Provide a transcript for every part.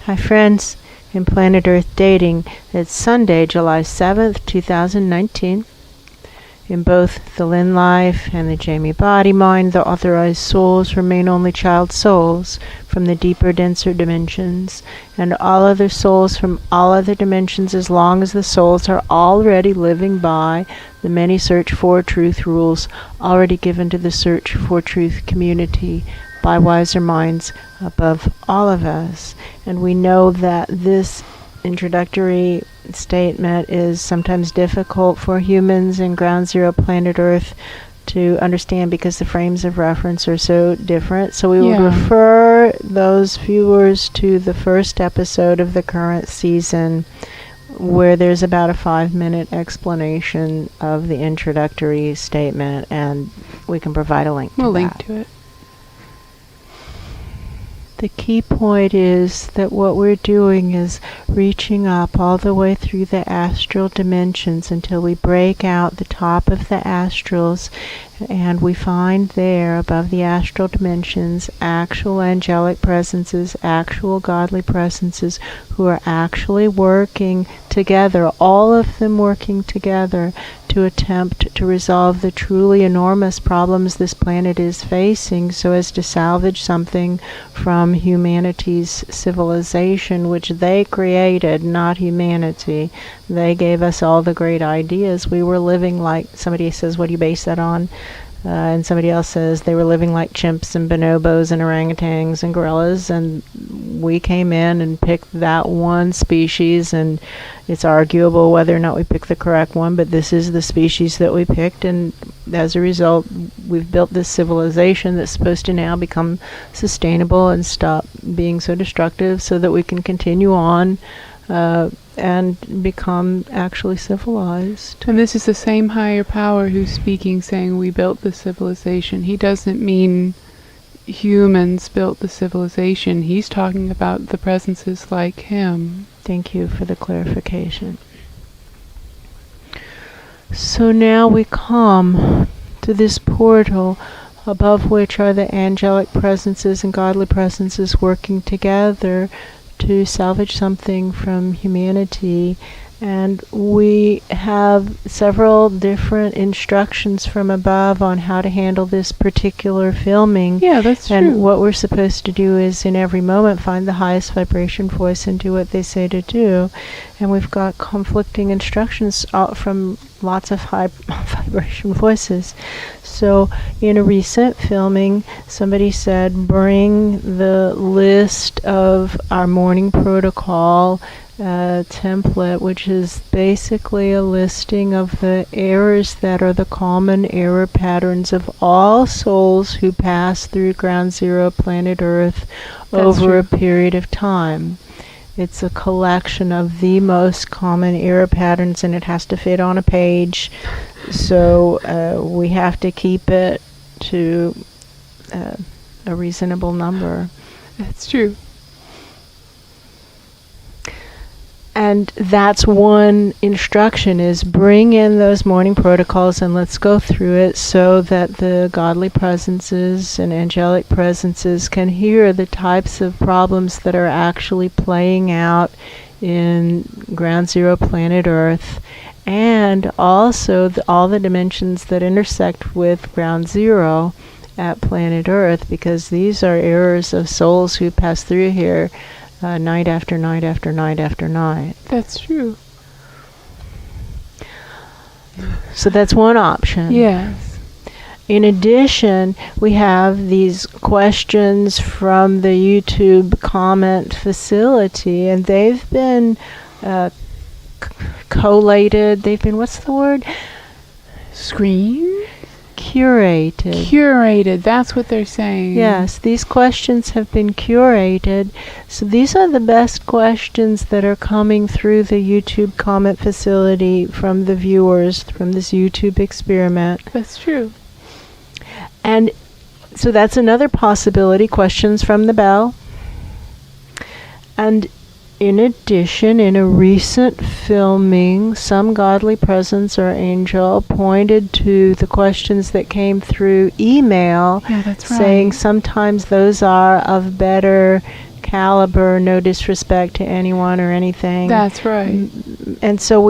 Hi friends, in Planet Earth Dating, it's Sunday, July 7th, 2019. In both the Lynn life and the Jamie body mind, the authorized souls remain only child souls from the deeper, denser dimensions, and all other souls from all other dimensions, as long as the souls are already living by the many search for truth rules already given to the search for truth community by wiser minds above all of us. And we know that this introductory statement is sometimes difficult for humans in Ground Zero Planet Earth to understand because the frames of reference are so different. So we would refer those viewers to the first episode of the current season, where there's about a 5-minute explanation of the introductory statement, and we can provide a link to that. We'll link to it. The key point is that what we're doing is reaching up all the way through the astral dimensions until we break out the top of the astrals, and we find there above the astral dimensions actual angelic presences, actual godly presences who are actually working together, all of them working together to attempt to resolve the truly enormous problems this planet is facing, so as to salvage something from humanity's civilization, which they created, not humanity. They gave us all the great ideas. We were living like, somebody says, what do you base that on? And somebody else says they were living like chimps and bonobos and orangutans and gorillas, and we came in and picked that one species, and it's arguable whether or not we picked the correct one, but this is the species that we picked, and as a result we've built this civilization that's supposed to now become sustainable and stop being so destructive so that we can continue on and become actually civilized. And this is the same higher power who's speaking, saying we built the civilization. He doesn't mean humans built the civilization. He's talking about the presences like him. Thank you for the clarification. So now we come to this portal above which are the angelic presences and godly presences working together to salvage something from humanity, and we have several different instructions from above on how to handle this particular filming. Yeah, that's true. And what we're supposed to do is in every moment find the highest vibration voice and do what they say to do. And we've got conflicting instructions from lots of high vibration voices. So in a recent filming, somebody said, bring the list of our morning protocol template, which is basically a listing of the errors that are the common error patterns of all souls who pass through Ground Zero Planet Earth over a period of time. It's a collection of the most common error patterns, and it has to fit on a page, so we have to keep it to a reasonable number. That's true. And that's one instruction, is bring in those morning protocols and let's go through it so that the godly presences and angelic presences can hear the types of problems that are actually playing out in Ground Zero Planet Earth, and also all the dimensions that intersect with Ground Zero at Planet Earth, because these are errors of souls who pass through here night after night after night after night. That's true. So that's one option. Yes. In addition, we have these questions from the YouTube comment facility, and they've been collated. They've been, what's the word? Curated. That's what they're saying. Yes, these questions have been curated. So these are the best questions that are coming through the YouTube comment facility from the viewers from this YouTube experiment. That's true. And so that's another possibility, questions from the bell. And in addition, in a recent filming, some godly presence or angel pointed to the questions that came through email, Yeah, that's right. saying sometimes those are of better caliber, no disrespect to anyone or anything. That's right. And so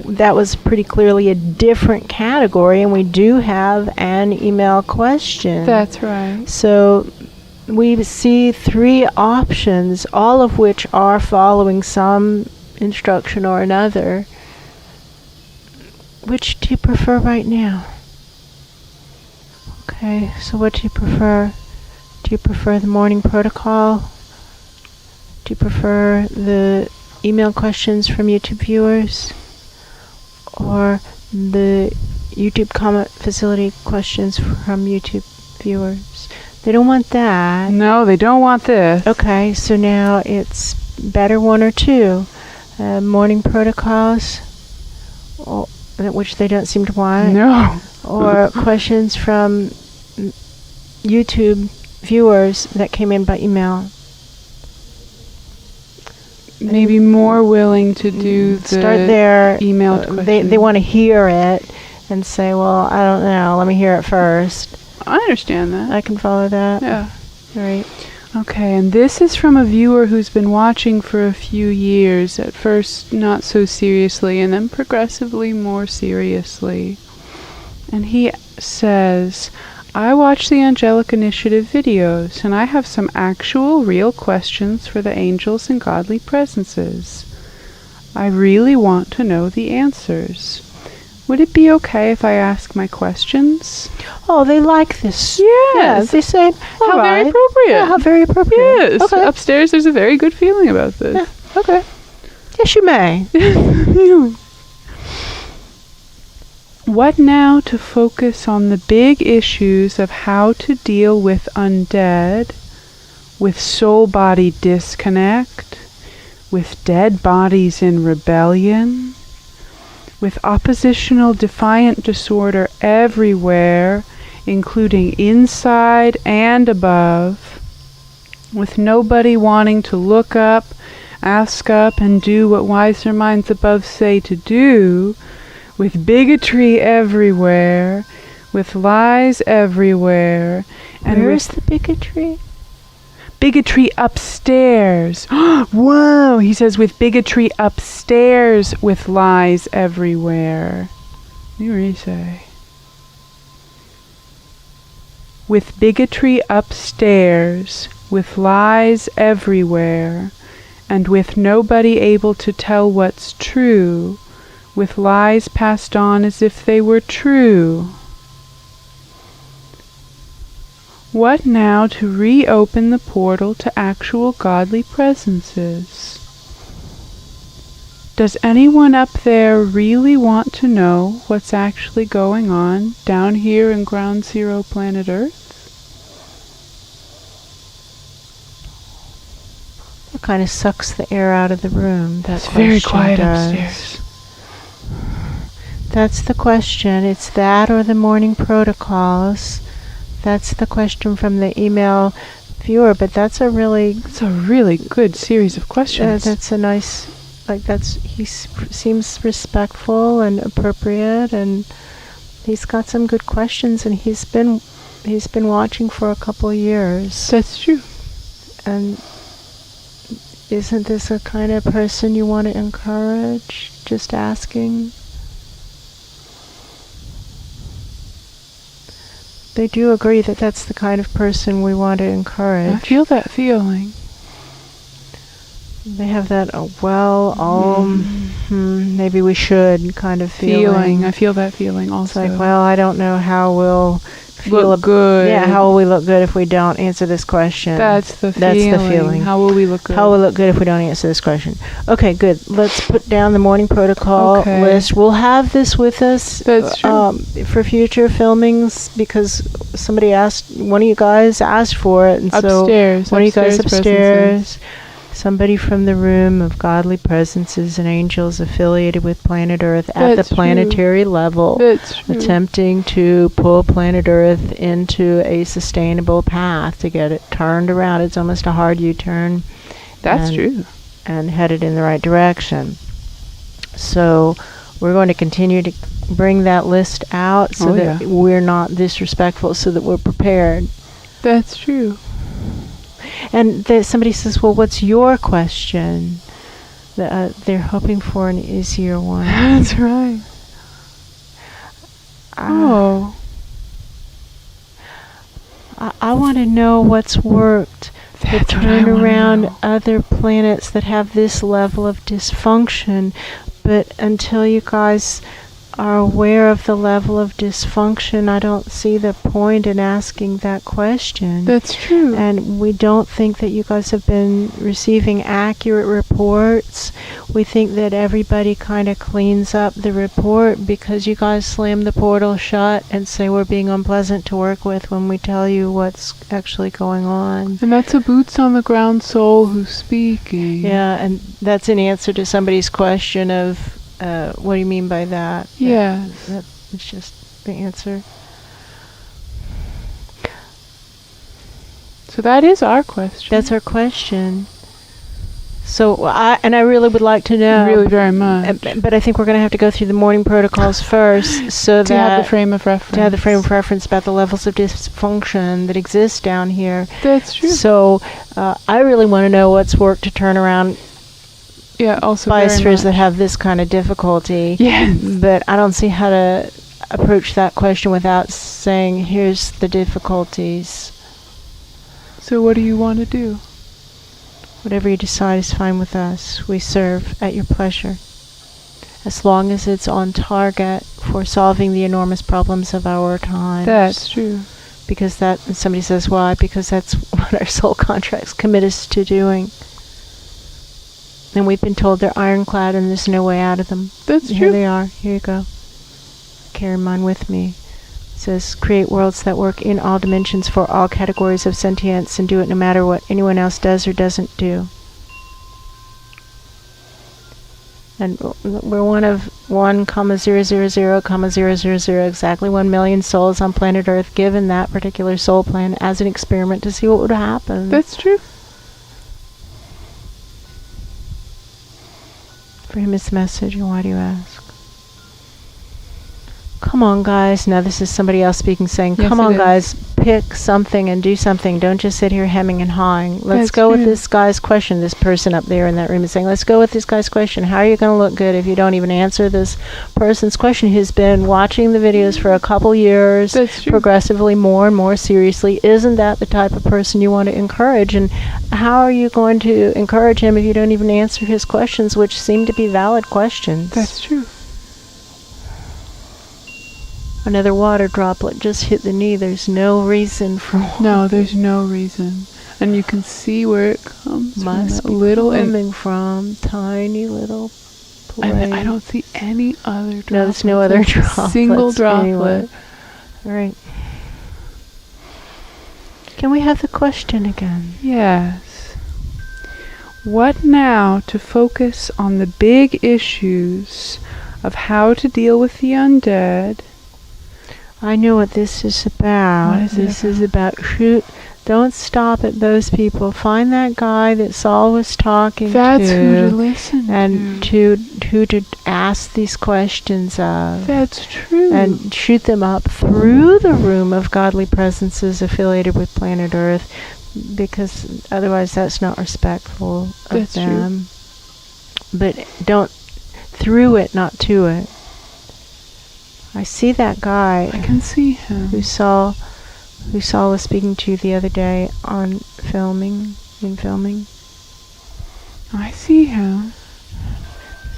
that was pretty clearly a different category, and we do have an email question. That's right. So we see 3 options, all of which are following some instruction or another. Which do you prefer right now? Okay, so what do you prefer? Do you prefer the morning protocol? Do you prefer the email questions from YouTube viewers? Or the YouTube comment facility questions from YouTube viewers? They don't want that. No, they don't want this. Okay, so now it's better 1 or 2. Morning protocols, which they don't seem to want. No. Or questions from YouTube viewers that came in by email. Maybe more willing to do the start there. Emailed question. They want to hear it and say, well, I don't know, let me hear it first. I understand that. I can follow that. Yeah. Right. Okay, and this is from a viewer who's been watching for a few years, at first not so seriously, and then progressively more seriously. And he says, I watch the Angelic Initiative videos, and I have some actual real questions for the angels and godly presences. I really want to know the answers. Would it be okay if I ask my questions? Oh, they like this. Yes. Yeah, they say, How very appropriate. Yeah, how very appropriate. Yes. Okay. Upstairs there's a very good feeling about this. Yeah. Okay. Yes, you may. What now to focus on the big issues of how to deal with undead, with soul-body disconnect, with dead bodies in rebellion, with oppositional defiant disorder everywhere, including inside and above, with nobody wanting to look up, ask up, and do what wiser minds above say to do, with bigotry everywhere, with lies everywhere, and Where is the bigotry? Bigotry upstairs. Whoa, he says, with bigotry upstairs, with lies everywhere. What do you say? With bigotry upstairs, with lies everywhere, and with nobody able to tell what's true, with lies passed on as if they were true. What now to reopen the portal to actual godly presences? Does anyone up there really want to know what's actually going on down here in Ground Zero planet Earth? It kind of sucks the air out of the room. It's very quiet upstairs. That's the question. It's that or the morning protocols. That's the question from the email viewer, but that's a really good series of questions. That's a nice, he seems respectful and appropriate, and he's got some good questions, and he's been watching for a couple of years. That's true. And isn't this a kind of person you want to encourage? Just asking. They do agree that that's the kind of person we want to encourage. I feel that feeling. They have that, maybe we should kind of feeling. I feel that feeling also. It's like, well, I don't know how we'll look good. Yeah, how will we look good if we don't answer this question? That's the feeling. How will we look good? How will we look good if we don't answer this question? Okay, good. Let's put down the morning protocol list. We'll have this with us. That's true. For future filmings, because one of you guys asked for it, and upstairs, so one of you guys upstairs. Somebody from the room of godly presences and angels affiliated with planet Earth at the planetary level, attempting to pull planet Earth into a sustainable path to get it turned around. It's almost a hard U-turn. That's true. And headed in the right direction. So we're going to continue to bring that list out so we're not disrespectful, so that we're prepared. That's true. And somebody says, well, what's your question? They're hoping for an easier one. That's right. I want to know what's worked to turn around other planets that have this level of dysfunction. But until you guys are aware of the level of dysfunction, I don't see the point in asking that question. That's true. And we don't think that you guys have been receiving accurate reports. We think that everybody kind of cleans up the report because you guys slam the portal shut and say we're being unpleasant to work with when we tell you what's actually going on. And that's a boots on the ground soul who's speaking. Yeah, and that's an answer to somebody's question of, what do you mean by that? Yes. That's just the answer. So that is our question. That's our question. So I really would like to know. Really very much. But I think we're going to have to go through the morning protocols first, so to have the frame of reference. To have the frame of reference about the levels of dysfunction that exist down here. That's true. So I really want to know what's worked to turn around. Yeah, also biospheres that have this kind of difficulty. Yes. But I don't see how to approach that question without saying, here's the difficulties. So what do you want to do? Whatever you decide is fine with us. We serve at your pleasure, as long as it's on target for solving the enormous problems of our time. That's true. Because somebody says, why? Because that's what our soul contracts commit us to doing. And we've been told they're ironclad and there's no way out of them. That's true. Here they are. Here you go. Carry mine with me. It says, create worlds that work in all dimensions for all categories of sentience and do it no matter what anyone else does or doesn't do. And we're one of 1,000,000, exactly 1 million souls on planet Earth given that particular soul plan as an experiment to see what would happen. That's true. For him it's a message, and why do you ask? Come on, guys. Now this is somebody else speaking, saying, yes, come on, guys, pick something and do something. Don't just sit here hemming and hawing. Let's go with this guy's question. This person up there in that room is saying, let's go with this guy's question. How are you going to look good if you don't even answer this person's question who's been watching the videos for a couple years, progressively more and more seriously? Isn't that the type of person you want to encourage? And how are you going to encourage him if you don't even answer his questions, which seem to be valid questions? That's true. Another water droplet just hit the knee. There's no reason for No, there's no reason. And you can see where it comes Must from. Be Little coming from tiny little place. And I don't see any other droplet. No, there's no other droplet. Single droplet. Anyway. All right. Can we have the question again? Yes. What now to focus on the big issues of how to deal with the undead? I know what this is about. What is this is about don't stop at those people. Find that guy that Saul was talking That's to. who to listen and to. Who to ask these questions of. That's true. And shoot them up through the room of godly presences affiliated with planet Earth, because otherwise that's not respectful of them. True. But don't through it, not to it. I see that guy. I can see him. Who Saul was speaking to the other day in filming. I see him.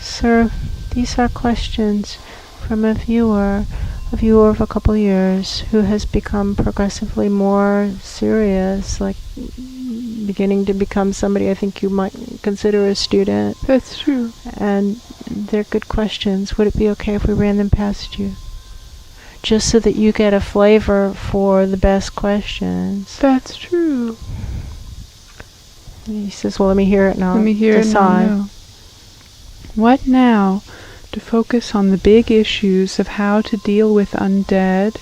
Sir, these are questions from a viewer of a couple years who has become progressively more serious, like beginning to become somebody I think you might consider a student. That's true. And they're good questions. Would it be okay if we ran them past you? Just so that you get a flavor for the best questions. That's true. And he says, well, let me hear it now. Let me hear it now. What now to focus on the big issues of how to deal with undead,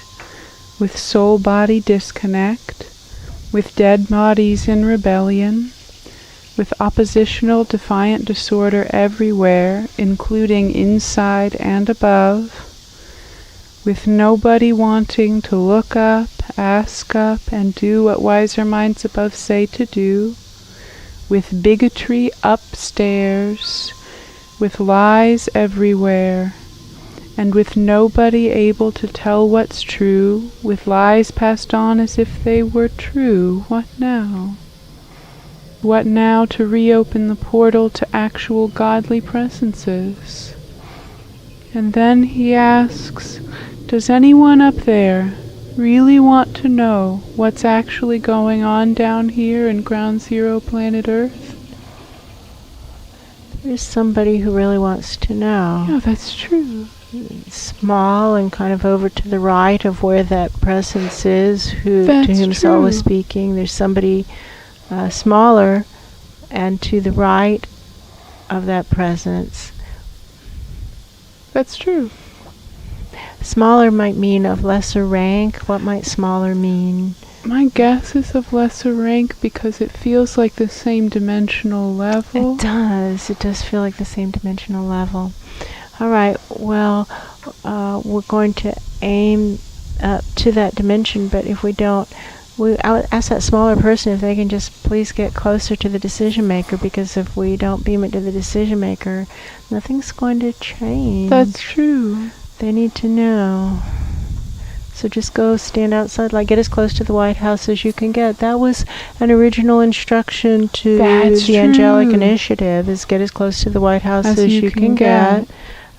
with soul-body disconnect, with dead bodies in rebellion, with oppositional defiant disorder everywhere, including inside and above, with nobody wanting to look up ask up and do what wiser minds above say to do, with bigotry upstairs, with lies everywhere, and with nobody able to tell what's true, with lies passed on as if they were true. What now? What now to reopen the portal to actual godly presences? And then he asks, does anyone up there really want to know what's actually going on down here in Ground Zero planet Earth? There's somebody who really wants to know. Yeah, that's true. Small and kind of over to the right of where that presence is, to whom Saul was speaking. There's somebody smaller and to the right of that presence. That's true. Smaller might mean of lesser rank. What might smaller mean? My guess is of lesser rank because it feels like the same dimensional level. It does. It does feel like the same dimensional level. All right. Well, we're going to aim up to that dimension, but if we don't, I'll ask that smaller person if they can just please get closer to the decision maker, because if we don't beam it to the decision maker, nothing's going to change. That's true. They need to know. So just go stand outside, like get as close to the White House as you can get. That was an original instruction to the Angelic Initiative, is get as close to the White House as you can get.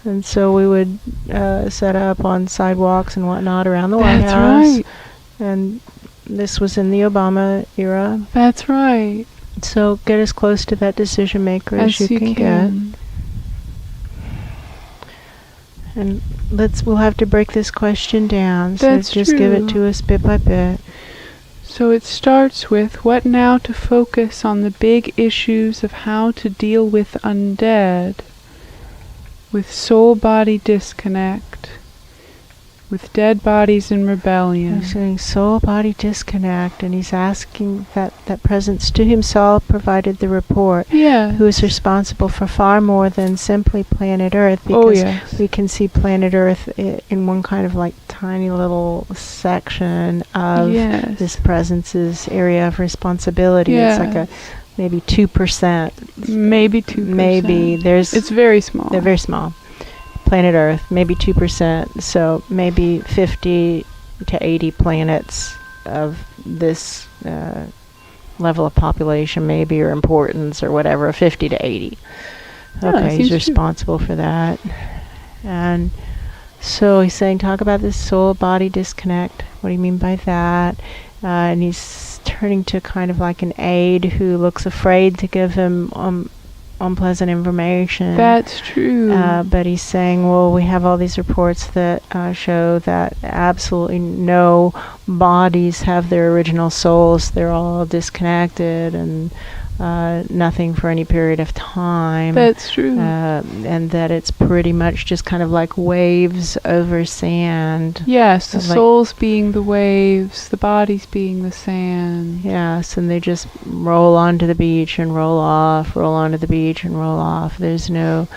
And so we would set up on sidewalks and whatnot around the White House. Right. And this was in the Obama era. That's right. So get as close to that decision maker as you can get. And we'll have to break this question down. That's so just give it to us bit by bit. So it starts with what now to focus on the big issues of how to deal with undead, with soul-body disconnect, with dead bodies in rebellion. He's saying soul-body disconnect, and he's asking that presence to whom Saul provided the report, who is responsible for far more than simply planet Earth, because we can see planet Earth in one kind of like tiny little section of this presence's area of responsibility. It's like maybe 2%. Maybe 2%. Maybe it's very small. They're very small. Planet Earth, maybe 2%, so maybe 50 to 80 planets of this level of population, maybe, or importance, or whatever, 50 to 80. Okay, he's responsible for that. And so he's saying, talk about this soul-body disconnect. What do you mean by that? And he's turning to kind of like an aide who looks afraid to give him unpleasant information. That's true. But he's saying, well, we have all these reports that show that absolutely no bodies have their original souls. They're all disconnected and nothing for any period of time. That's true. And that it's pretty much just kind of like waves over sand. Yes, the souls being the waves, the bodies being the sand. Yes, and they just roll onto the beach and roll off, roll onto the beach and roll off. There's no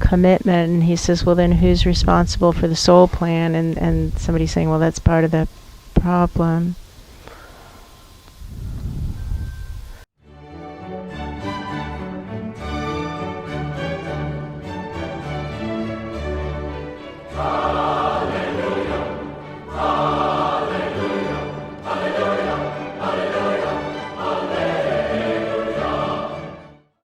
commitment. And he says, well, then who's responsible for the soul plan? And somebody's saying, well, that's part of the problem.